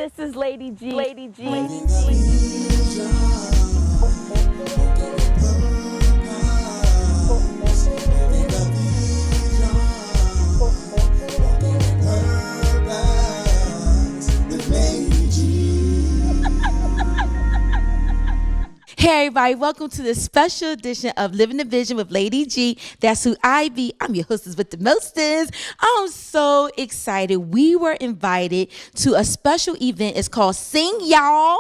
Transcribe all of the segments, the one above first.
This is Lady G. Lady G. Lady Hey everybody, welcome to this special edition of Living the Vision with Lady G. That's who I be. I'm your hostess with the mostest. I'm so excited. We were invited to a special event. It's called Sing Y'all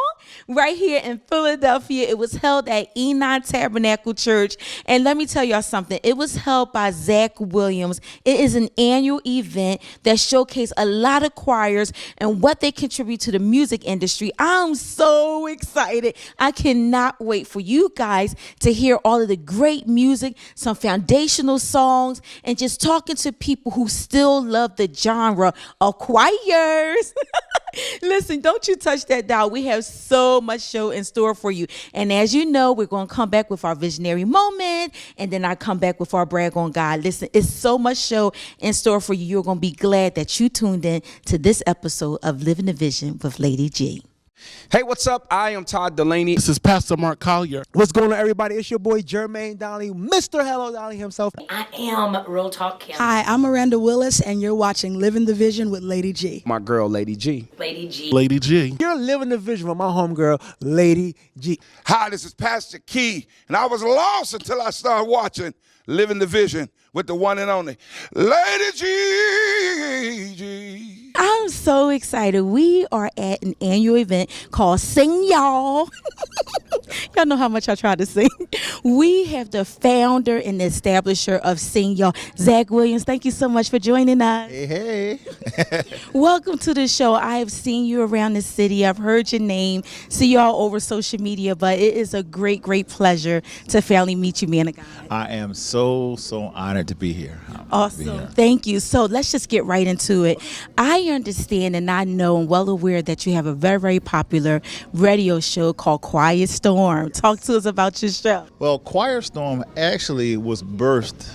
right here in Philadelphia. It was held at Enon Tabernacle Church. And let me tell y'all something. It was held by Zak Williams. It is an annual event that showcases a lot of choirs and what they contribute to the music industry. I'm so excited. I cannot wait for you guys to hear all of the great music, some foundational songs, and just talking to people who still love the genre of choirs. Listen, don't you touch that dial. We have so much show in store for you. And as you know, we're going to come back with our visionary moment, and then I come back with our brag on God. Listen, it's so much show in store for you. You're going to be glad that you tuned in to this episode of Living the Vision with Lady G. Hey, what's up? I am Todd Delaney. This is Pastor Mark Collier. What's going on, everybody? It's your boy Jermaine Donnelly, Mr. Hello Donnelly himself. I am Real Talk Kim. Hi, I'm Miranda Willis, and you're watching Living the Vision with Lady G. My girl, Lady G. Lady G. Lady G. You're living the vision with my homegirl, Lady G. Hi, this is Pastor Key, and I was lost until I started watching Living the Vision with the one and only Lady G. I'm so excited. We are at an annual event called Sing Y'all. Y'all know how much I try to sing. We have the founder and the establisher of Sing Y'all, Zak Williams. Thank you so much for joining us. Hey. Welcome to the show. I have seen you around the city. I've heard your name, see y'all over social media, but it is a great, great pleasure to finally meet you, man of God. I am so honored to be here. Awesome. Thank you. So let's just get right into it. I understand and I know and well aware that you have a very, very popular radio show called Quiet Storm. Talk to us about your show. Well, Choir Storm actually was birthed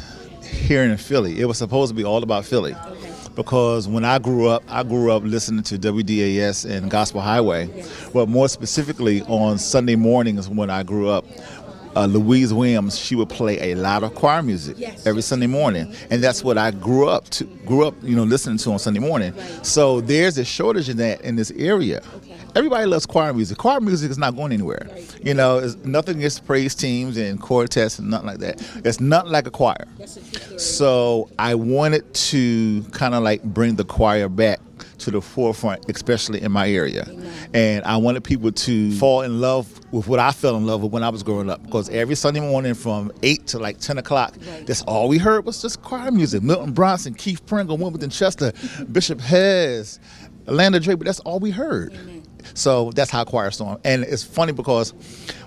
here in Philly. It was supposed to be all about Philly. Okay. Because when I grew up listening to WDAS and Gospel Highway. Yes. But more specifically on Sunday mornings when I grew up, Louise Williams, she would play a lot of choir music every Sunday morning, and that's what I grew up, listening to on Sunday morning. Right. So there's a shortage of that in this area. Okay. Everybody loves choir music. Choir music is not going anywhere. Right. It's nothing against praise teams and quartets and nothing like that. It's not like a choir. So I wanted to kind of like bring the choir back to the forefront, especially in my area. Amen. And I wanted people to fall in love with what I fell in love with when I was growing up, because every Sunday morning from 8 to like 10 o'clock, that's all we heard was just choir music. Milton Bronson, Keith Pringle, Wimbledon Chester, Bishop Hess, Atlanta Draper, that's all we heard. Amen. So that's how Choir Storm. And it's funny because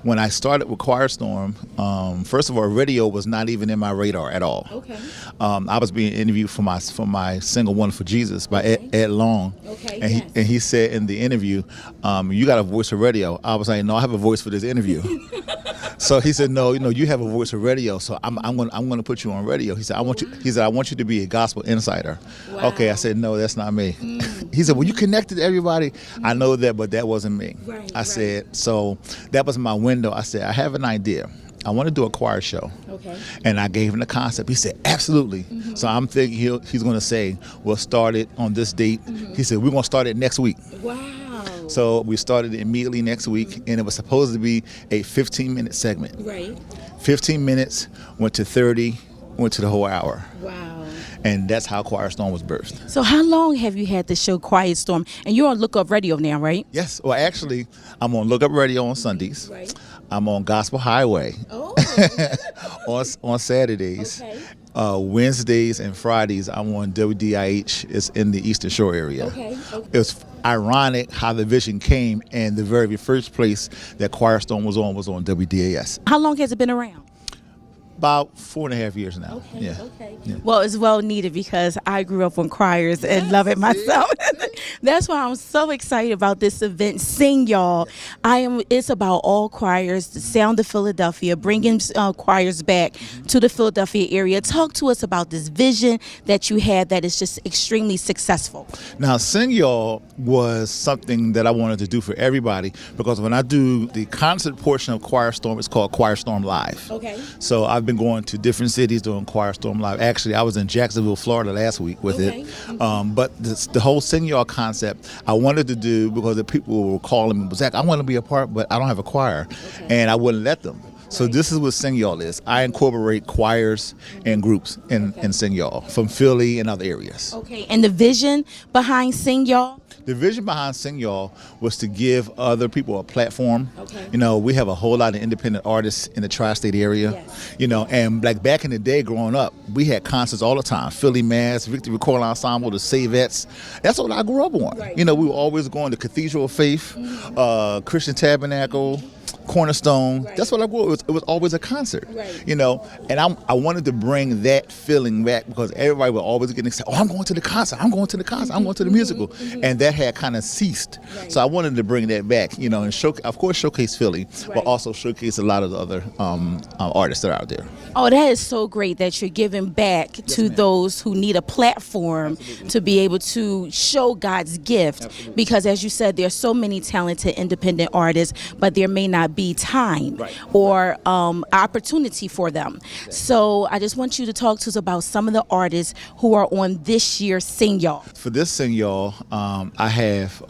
when I started with Choir Storm, first of all, radio was not even in my radar at all. Okay. I was being interviewed for my single "One for Jesus" by Ed Long. Okay. And he said in the interview, "You got a voice for radio." I was like, "No, I have a voice for this interview." So he said, "No, you have a voice for radio. So I'm going to put you on radio." He said, "I want you to be a gospel insider." Wow. Okay. I said, "No, that's not me." He said, "Well, you connected to everybody." I know that, but that wasn't me. Right, I said, so that was my window. I said, I have an idea. I want to do a choir show. Okay. And I gave him the concept. He said, absolutely. Mm-hmm. So I'm thinking he's going to say, we'll start it on this date. Mm-hmm. He said, we're going to start it next week. Wow. So we started it immediately next week, and it was supposed to be a 15-minute segment. Right. 15 minutes, went to 30, went to the whole hour. Wow. And that's how Choir Storm was birthed. So how long have you had the show Quiet Storm? And you're on Look Up Radio now, right? Yes. Well, actually, I'm on Look Up Radio on Sundays. Right. I'm on Gospel Highway on Saturdays. Okay. Wednesdays and Fridays, I'm on WDIH. It's in the Eastern Shore area. Okay. It's ironic how the vision came, and the very first place that Choir Storm was on WDAS. How long has it been around? About 4.5 years now. Yeah. Well, it's well needed because I grew up on choirs and love it myself. That's why I'm so excited about this event. Sing, y'all. It's about all choirs, the sound of Philadelphia, bringing choirs back to the Philadelphia area. Talk to us about this vision that you had that is just extremely successful. Now, Sing Y'all was something that I wanted to do for everybody because when I do the concert portion of Choir Storm, it's called Choir Storm Live. Okay. So I've been going to different cities doing Choir Storm Live. Actually, I was in Jacksonville, Florida last week with it. But the whole Sing Y'all concept, I wanted to do because the people were calling me, Zach, I want to be a part, but I don't have a choir. And I wouldn't let them. So this is what Sing Y'all is. I incorporate choirs and groups in Sing Y'all from Philly and other areas. Okay, and the vision behind Sing Y'all? The vision behind Sing Y'all was to give other people a platform. Okay. You know, we have a whole lot of independent artists in the tri-state area. Yes. You know, and like back in the day growing up, we had concerts all the time. Philly Mass, Victory Choral Ensemble, the Savettes. That's what I grew up on. Right. You know, we were always going to Cathedral of Faith, Christian Tabernacle, Cornerstone. Right. That's what I grew up. It was always a concert. Right. You know, and I wanted to bring that feeling back because everybody would always get excited. Oh, I'm going to the concert. I'm going to the concert. I'm going to the musical, and that had kind of ceased. Right. So I wanted to bring that back. You know, and showcase Philly, but also showcase a lot of the other artists that are out there. Oh, that is so great that you're giving back to those who need a platform to be able to show God's gift. Because as you said, there's so many talented independent artists, but there may not be time or opportunity for them. So I just want you to talk to us about some of the artists who are on this year's Sing Y'all. For this Sing Y'all, I have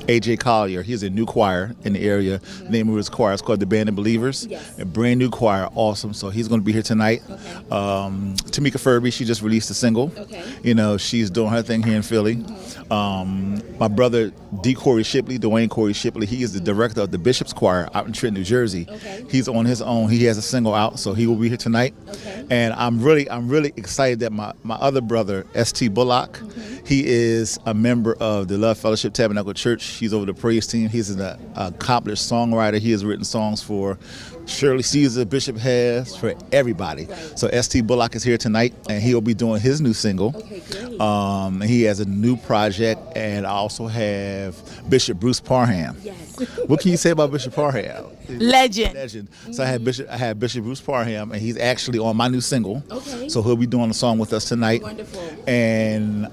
AJ Collier. He's a new choir in the area. The name of his choir is called the Band of Believers. Yes. A brand new choir, awesome. So he's going to be here tonight. Tamika Furby, she just released a single. Okay. You know, she's doing her thing here in Philly. My brother Dwayne Corey Shipley, he is the director of the Bishop's Choir out in Trenton, New Jersey. Okay. He's on his own. He has a single out, so he will be here tonight. Okay. And I'm really excited that my other brother, S.T. Bullock, he is a member of the Love Fellowship Tabernacle Church. He's over the praise team. He's an accomplished songwriter. He has written songs for Shirley Caesar, Bishop has, for everybody. Right. So S.T. Bullock is here tonight, and he'll be doing his new single. Okay, great. He has a new project, and I also have Bishop Bruce Parham. Yes. What can you say about Bishop Parham? Legend. So I have Bishop Bruce Parham, and he's actually on my new single. Okay. So he'll be doing a song with us tonight. Wonderful. And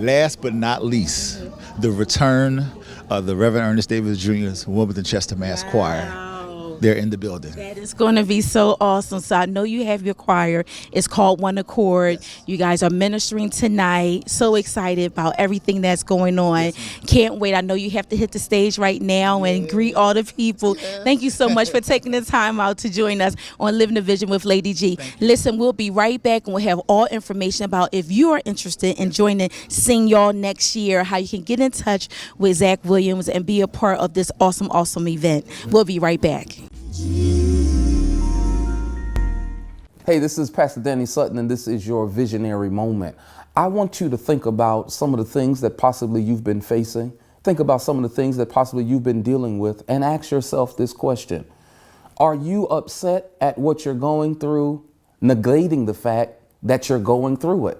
last but not least, the return of the Reverend Ernest Davis Jr.'s Wilmington Chester Mass Choir. They're in the building. That is going to be so awesome. So I know you have your choir. It's called One Accord. Yes. You guys are ministering tonight. So excited about everything that's going on. Yes, can't wait. I know you have to hit the stage right now and greet all the people. Yeah. Thank you so much for taking the time out to join us on Living the Vision with Lady G. Listen, we'll be right back and we'll have all information about if you are interested in joining Sing Y'all next year, how you can get in touch with Zak Williams and be a part of this awesome event. We'll be right back. Hey, this is Pastor Danny Sutton, and this is your visionary moment. I want you to think about some of the things that possibly you've been facing. Think about some of the things that possibly you've been dealing with, and ask yourself this question. Are you upset at what you're going through, negating the fact that you're going through it?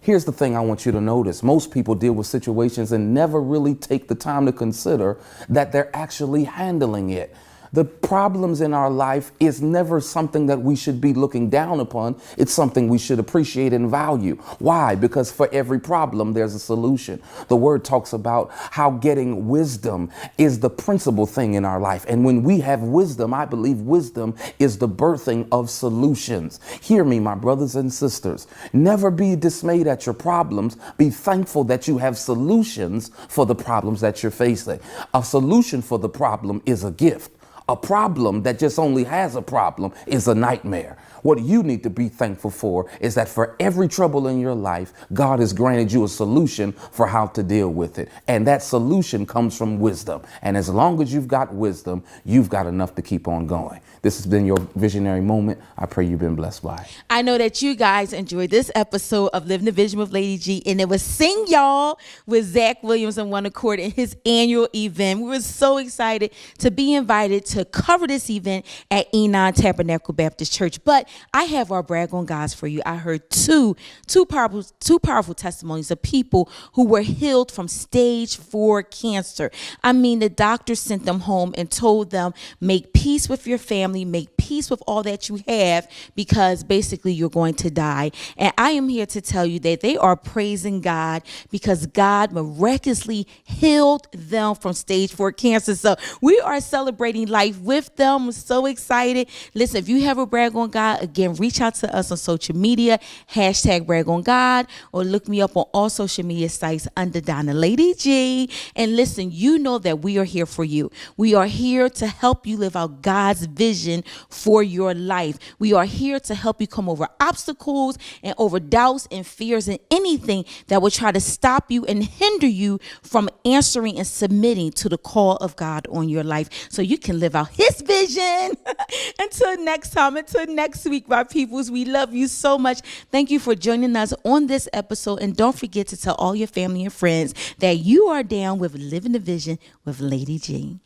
Here's the thing I want you to notice. Most people deal with situations and never really take the time to consider that they're actually handling it. The problems in our life is never something that we should be looking down upon. It's something we should appreciate and value. Why? Because for every problem, there's a solution. The word talks about how getting wisdom is the principal thing in our life. And when we have wisdom, I believe wisdom is the birthing of solutions. Hear me, my brothers and sisters. Never be dismayed at your problems. Be thankful that you have solutions for the problems that you're facing. A solution for the problem is a gift. A problem that just only has a problem is a nightmare. What you need to be thankful for is that for every trouble in your life, God has granted you a solution for how to deal with it. And that solution comes from wisdom. And as long as you've got wisdom, you've got enough to keep on going. This has been your visionary moment. I pray you've been blessed by it. I know that you guys enjoyed this episode of Living the Vision with Lady G, and it was Sing Y'all with Zak Williams on One Accord in his annual event. We were so excited to be invited to to cover this event at Enon Tabernacle Baptist Church. But I have our brag on God's for you. I heard two powerful testimonies of people who were healed from stage 4 cancer. I mean, the doctor sent them home and told them, make peace with your family, make peace with all that you have, because basically you're going to die. And I am here to tell you that they are praising God because God miraculously healed them from stage 4 cancer. So we are celebrating life with them. I'm so excited. Listen, if you have a brag on God, again, reach out to us on social media, #brag on God, or look me up on all social media sites under Donna Lady G. And listen, you know that we are here for you. We are here to help you live out God's vision for your life. We are here to help you come over obstacles and over doubts and fears and anything that will try to stop you and hinder you from answering and submitting to the call of God on your life so you can live out his vision. Until next time, until next week, my peoples, we love you so much. Thank you for joining us on this episode. And don't forget to tell all your family and friends that you are down with Living the Vision with Lady G.